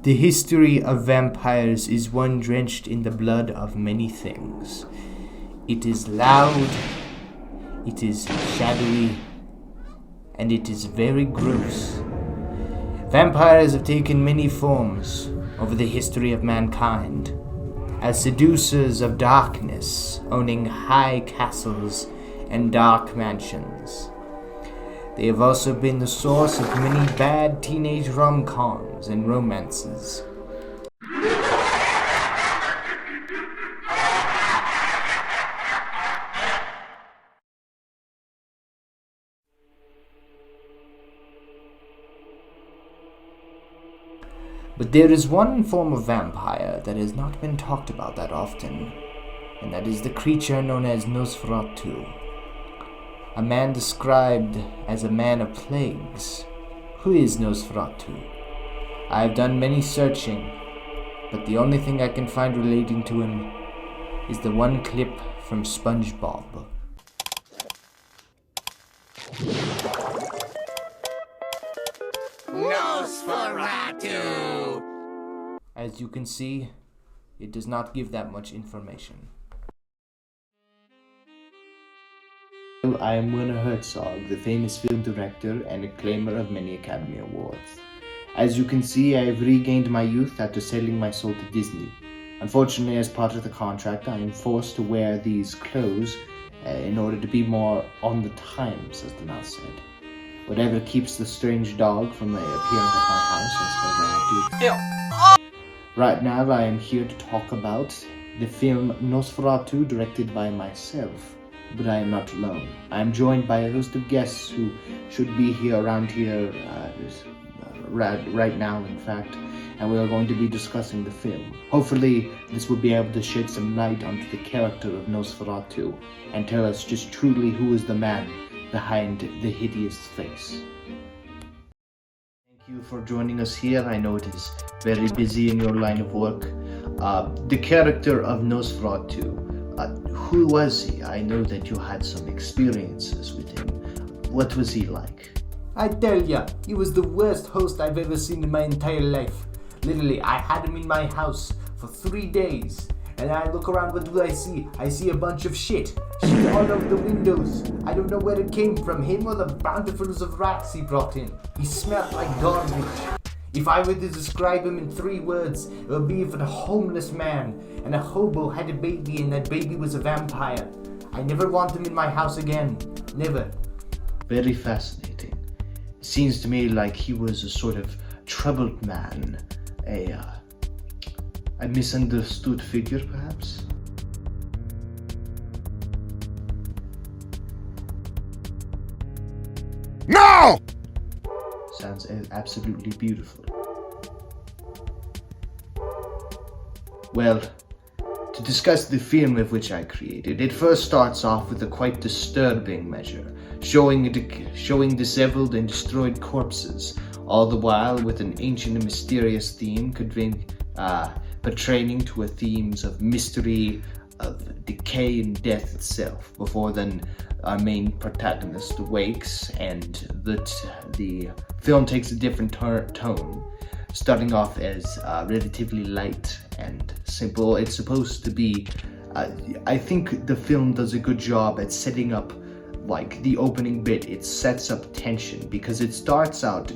The history of vampires is one drenched in the blood of many things. It is loud, it is shadowy, and it is very gross. Vampires have taken many forms over the history of mankind, as seducers of darkness, owning high castles and dark mansions. They have also been the source of many bad teenage rom-coms and romances. But there is one form of vampire that has not been talked about that often, and that is the creature known as Nosferatu. A man described as a man of plagues. Who is Nosferatu? I have done many searching, but the only thing I can find relating to him is the one clip from SpongeBob. Nosferatu! As you can see, it does not give that much information. I am Werner Herzog, the famous film director and acclaimer of many Academy Awards. As you can see, I have regained my youth after selling my soul to Disney. Unfortunately, as part of the contract, I am forced to wear these clothes in order to be more on the times, as the mouse said. Whatever keeps the strange dog from appearing at my house, I suppose I have to. Right now, I am here to talk about the film Nosferatu, directed by myself. But I am not alone. I am joined by a host of guests who should be around here right now, in fact, and we are going to be discussing the film. Hopefully, this will be able to shed some light onto the character of Nosferatu and tell us just truly who is the man behind the hideous face. Thank you for joining us here. I know it is very busy in your line of work. The character of Nosferatu. Who was he? I know that you had some experiences with him. What was he like? I tell ya, he was the worst host I've ever seen in my entire life. Literally, I had him in my house for 3 days. And I look around, what do I see? I see a bunch of shit. Shit all over the windows. I don't know where it came from, him or the bountifuls of rats he brought in. He smelled like garbage. If I were to describe him in 3 words, it would be if a homeless man and a hobo had a baby and that baby was a vampire. I never want him in my house again. Never. Very fascinating. It seems to me like he was a sort of troubled man. A misunderstood figure, perhaps? No! Sounds absolutely beautiful. Well, to discuss the film of which I created, it first starts off with a quite disturbing measure, showing disheveled and destroyed corpses, all the while with an ancient and mysterious theme portraying to a themes of mystery, of decay and death itself, before then our main protagonist awakes and the film takes a different tone, starting off as relatively light and simple. It's supposed to be, I think the film does a good job at setting up, like the opening bit, it sets up tension because it starts out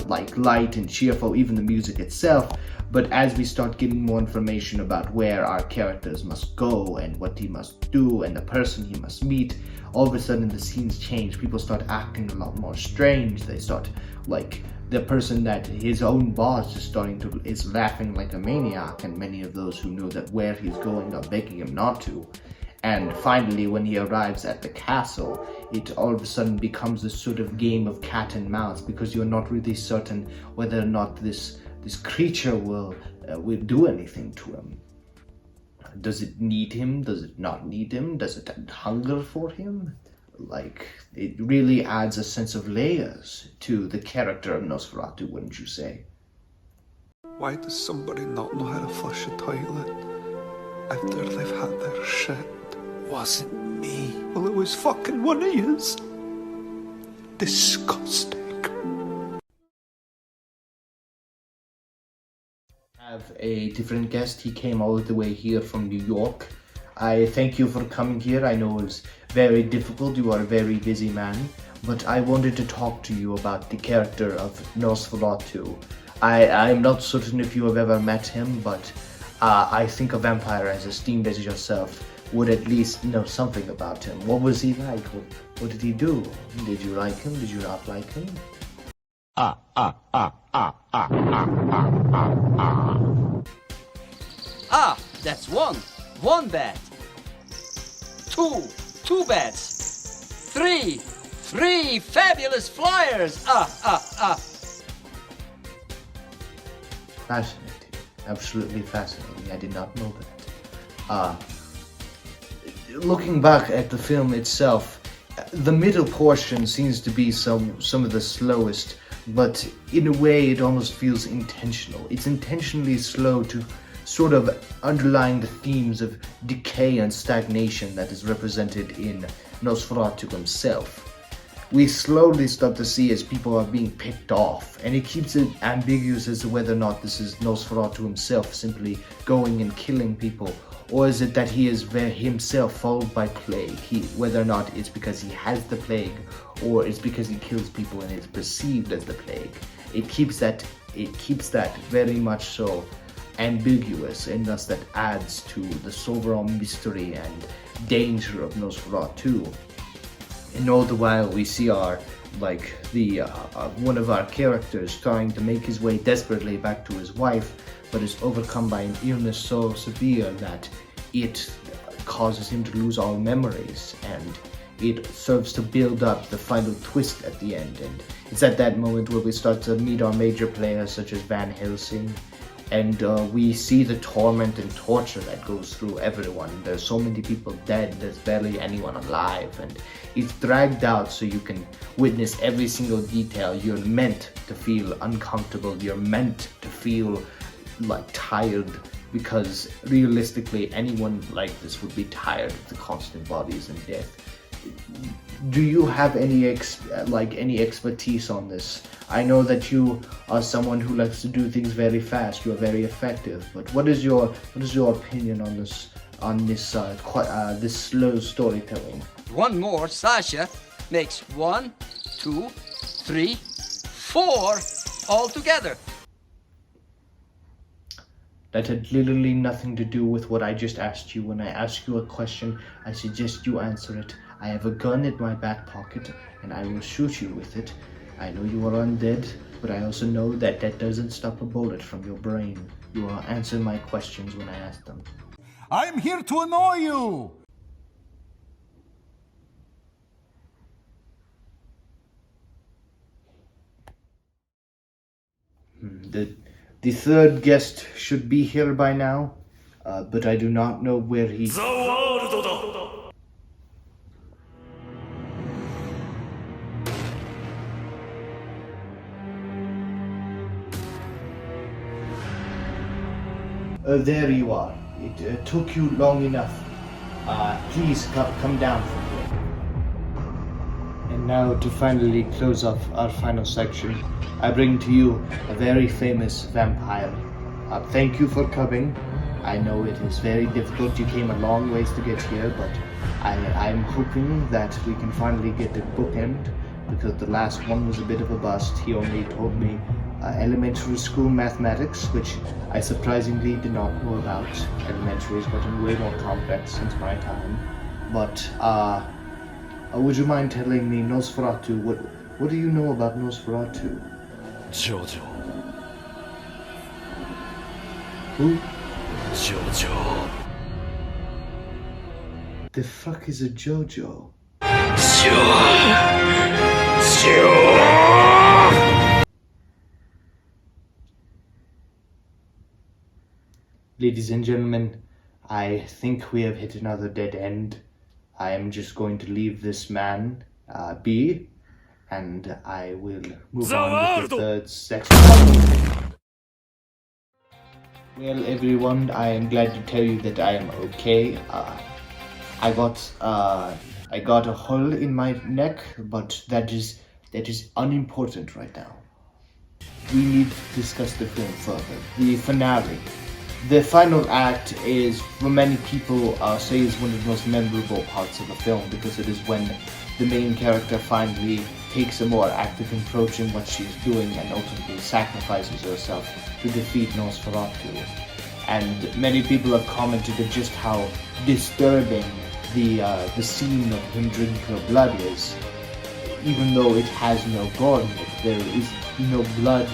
like light and cheerful, even the music itself, but as we start getting more information about where our characters must go and what he must do and the person he must meet, all of a sudden the scenes change. People start acting a lot more strange. They start, like, the person that his own boss is laughing like a maniac, and many of those who know that where he's going are begging him not to. And finally, when he arrives at the castle, it all of a sudden becomes this sort of game of cat and mouse, because you're not really certain whether or not this creature will do anything to him. Does it need him? Does it not need him? Does it hunger for him? Like, it really adds a sense of layers to the character of Nosferatu, wouldn't you say? Why does somebody not know how to flush a toilet after they've had their shit? Wasn't me. Well, it was fucking one of yous. Disgusting. Have a different guest. He came all the way here from New York. I thank you for coming here. I know it's very difficult. You are a very busy man, but I wanted to talk to you about the character of Nosferatu. I'm not certain if you have ever met him, but I think a vampire as esteemed as yourself would at least know something about him. What was he like? What did he do? Did you like him? Did you not like him? That's one. One bat. Two bats. Three fabulous flyers. Fascinating. Absolutely fascinating. I did not know that. Looking back at the film itself, the middle portion seems to be some of the slowest, but in a way it almost feels intentional. It's intentionally slow to sort of underline the themes of decay and stagnation that is represented in Nosferatu himself. We slowly start to see as people are being picked off, and it keeps it ambiguous as to whether or not this is Nosferatu himself simply going and killing people, or is it that he is himself followed by plague, whether or not it's because he has the plague, or it's because he kills people and is perceived as the plague. It keeps that very much so ambiguous, and thus that adds to the overall mystery and danger of Nosferatu. And all the while we see one of our characters trying to make his way desperately back to his wife, but is overcome by an illness so severe that it causes him to lose all memories, and it serves to build up the final twist at the end. And it's at that moment where we start to meet our major players such as Van Helsing, and we see the torment and torture that goes through everyone. There's so many people dead, there's barely anyone alive, and it's dragged out so you can witness every single detail. You're meant to feel uncomfortable, you're meant to feel like tired, because realistically anyone like this would be tired of the constant bodies and death. Do you have any expertise on this? I know that you are someone who likes to do things very fast. You are very effective. But what is your opinion on this this slow storytelling? One more, Sasha, makes 1, 2, 3, 4 all together. That had literally nothing to do with what I just asked you. When I ask you a question, I suggest you answer it. I have a gun in my back pocket, and I will shoot you with it. I know you are undead, but I also know that doesn't stop a bullet from your brain. You will answer my questions when I ask them. I'm here to annoy you! The third guest should be here by now, but I do not know where he... There you are. It took you long enough. Please come down from here. And now to finally close off our final section, I bring to you a very famous vampire. Thank you for coming. I know it is very difficult. You came a long ways to get here, but I'm hoping that we can finally get a bookend, because the last one was a bit of a bust. He only told me elementary school mathematics, which I surprisingly did not know about. Elementary is gotten way more complex since my time. But would you mind telling me, Nosferatu, what do you know about Nosferatu? Jojo. Who? Jojo. The fuck is a JoJo? Ladies and gentlemen, I think we have hit another dead end. I am just going to leave this man be, and I will move on with the third section. Well, everyone, I am glad to tell you that I am okay. I got a hole in my neck, but that is unimportant right now. we need to discuss the film further. The finale. The final act is, for many people, say is one of the most memorable parts of the film because it is when the main character finally takes a more active approach in what she's doing and ultimately sacrifices herself to defeat Nosferatu. And many people have commented on just how disturbing the scene of him drinking her blood is. Even though it has no gore in it, there is no blood,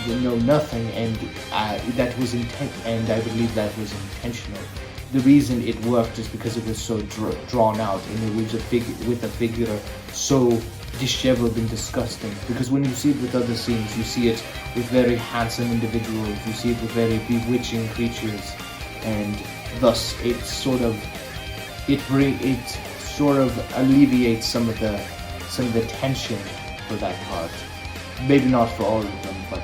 no nothing, and that was and I believe that was intentional. The reason it worked is because it was so drawn out, and it was with a figure so disheveled and disgusting. Because when you see it with other scenes, you see it with very handsome individuals, you see it with very bewitching creatures, and thus it sort of alleviates some of the tension for that part. Maybe not for all of them, but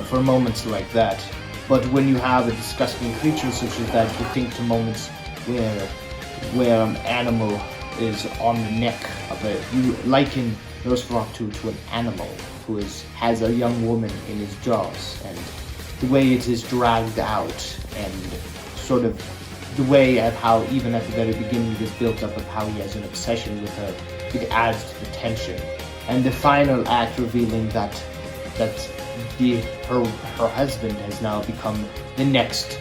for moments like that. But when you have a disgusting creature such as that, you think to moments where an animal is on the neck of it. You liken Nosferatu to an animal who has a young woman in his jaws, and the way it is dragged out, and sort of the way of how even at the very beginning it is built up of how he has an obsession with her, it adds to the tension. And the final act revealing that her husband has now become the next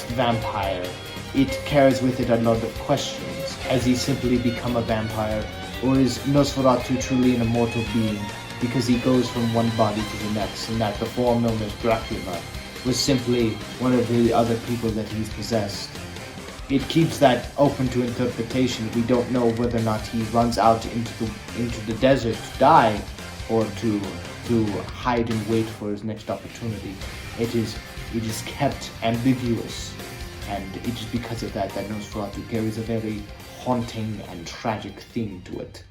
vampire. It carries with it a lot of questions. Has he simply become a vampire, or is Nosferatu truly an immortal being because he goes from one body to the next, and that the form known as Dracula was simply one of the other people that he's possessed? It keeps that open to interpretation. We don't know whether or not he runs out into the desert to die, or to hide and wait for his next opportunity. It is kept ambiguous, and it is because of that Nosferatu carries a very haunting and tragic theme to it.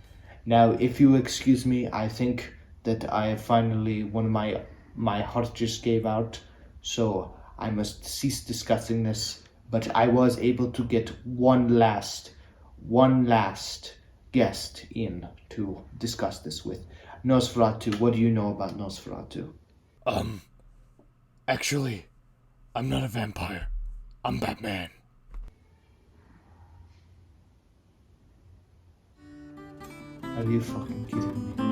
Now, if you excuse me, I think that I have finally, my heart just gave out, so I must cease discussing this. But I was able to get one last guest in to discuss this with. Nosferatu, what do you know about Nosferatu? Actually, I'm not a vampire. I'm Batman. Are you fucking kidding me?